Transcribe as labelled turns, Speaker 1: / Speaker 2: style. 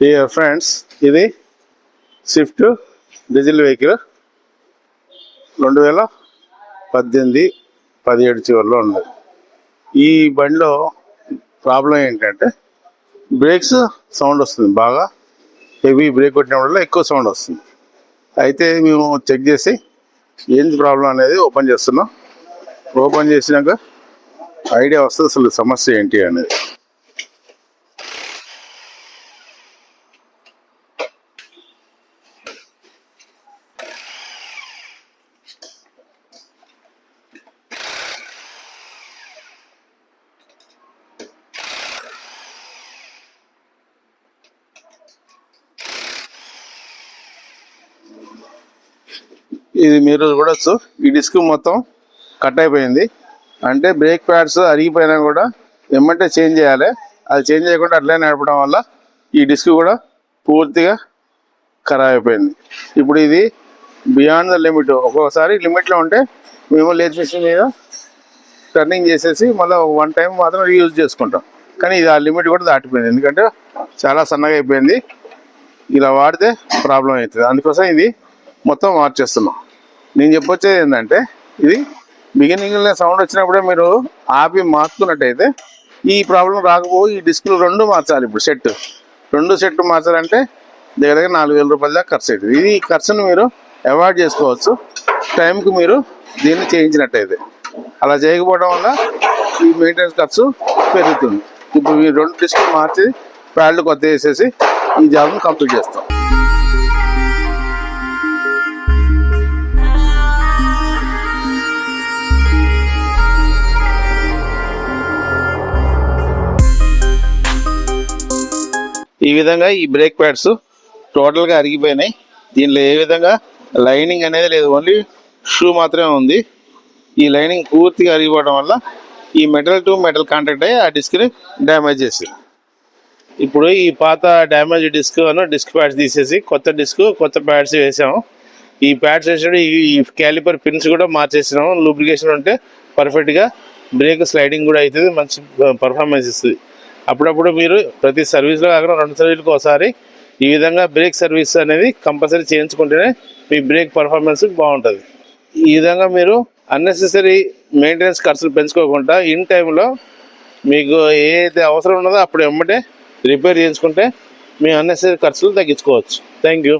Speaker 1: Dear friends, ఇది Swift diesel vehicle 2018-17 చివరిలో ఉంది. ఈ బండిలో ప్రాబ్లం ఏంటంటే బ్రేక్స్ సౌండ్ వస్తుంది, బాగా హెవీ బ్రేక్ కొట్టినప్పుడు ఎక్కువ సౌండ్ వస్తుంది. అయితే మేము చెక్ చేసి ఏంది ప్రాబ్లం అనేది ఓపెన్ చేస్తున్నాం. ఓపెన్ చేసినాక ఐడియా వస్తుంది అసలు సమస్య ఏంటి అనేది. ఇది మీరు చూడొచ్చు, ఈ డిస్క్ మొత్తం కట్ అయిపోయింది. అంటే బ్రేక్ ప్యాడ్స్ అరిగిపోయినా కూడా ఏమంటే చేంజ్ చేయాలి. అది చేంజ్ చేయకుండా అట్లనే నడపడం వల్ల ఈ డిస్క్ కూడా పూర్తిగా ఖరాబ్ అయిపోయింది. ఇప్పుడు ఇది బియాండ్ ద లిమిట్. ఒక్కొక్కసారి లిమిట్లో ఉంటే మేము లేట్ మెషిన్ మీద టర్నింగ్ చేసేసి మళ్ళీ 1 టైం మాత్రం రీయూజ్ చేసుకుంటాం. కానీ ఇది ఆ లిమిట్ కూడా దాటిపోయింది, ఎందుకంటే చాలా సన్నగా అయిపోయింది. ఇలా వాడితే ప్రాబ్లం అవుతుంది. అందుకోసం ఇది మొత్తం మార్చేస్తున్నాం. నేను చెప్పొచ్చేది ఏంటంటే, ఇది బిగినింగ్లో సౌండ్ వచ్చినప్పుడే మీరు ఆపి మార్చుకున్నట్టయితే ఈ ప్రాబ్లం రాకపోయి ఈ డిస్కులు 2 మార్చాలి. ఇప్పుడు రెండు సెట్లు మార్చాలంటే దగ్గర 4000 రూపాయల దాకా ఖర్చు అవుతుంది. ఈ ఖర్చును మీరు అవాయిడ్ చేసుకోవచ్చు టైంకి మీరు దీన్ని చేయించినట్టయితే. అలా చేయకపోవడం వల్ల ఈ మెయింటెనెన్స్ ఖర్చు పెరుగుతుంది. ఇప్పుడు ఈ 2 డిస్కులు మార్చి ప్యాడ్లు కొత్త వేసేసి ఈ జాబ్ను కంప్లీట్ చేస్తాం. ఈ విధంగా ఈ బ్రేక్ ప్యాడ్స్ టోటల్గా అరిగిపోయినాయి. దీనిలో ఏ విధంగా లైనింగ్ అనేది లేదు, ఓన్లీ షూ మాత్రమే ఉంది. ఈ లైనింగ్ పూర్తిగా అరిగిపోవడం వల్ల ఈ మెటల్ టు మెటల్ కాంటాక్ట్ అయ్యి ఆ డిస్క్ని డ్యామేజ్ చేసింది. ఇప్పుడు ఈ పాత డ్యామేజ్ డిస్క్ ప్యాడ్స్ తీసేసి కొత్త ప్యాడ్స్ వేసాము. ఈ ప్యాడ్స్ వేసినప్పుడు ఈ క్యాలిపర్ పిన్స్ కూడా మార్చేసినాము. లూబ్రికేషన్ ఉంటే పర్ఫెక్ట్గా బ్రేక్ స్లైడింగ్ కూడా అవుతుంది, మంచి పర్ఫార్మెన్స్ ఇస్తుంది. అప్పుడప్పుడు మీరు ప్రతి సర్వీస్లో కాకుండా 2 సర్వీస్లకు ఒకసారి ఈ విధంగా బ్రేక్ సర్వీస్ అనేది కంపల్సరీ చేయించుకుంటేనే మీ బ్రేక్ పర్ఫార్మెన్స్ బాగుంటుంది. ఈ విధంగా మీరు అన్నెసెసరీ మెయింటెనెన్స్ ఖర్చులు పెంచుకోకుండా ఇన్ టైంలో మీకు ఏదైతే అవసరం ఉన్నదో అప్పుడు వెంబడే రిపేర్ చేయించుకుంటే మీ అన్నెసెసరీ ఖర్చులు తగ్గించుకోవచ్చు. Thank you.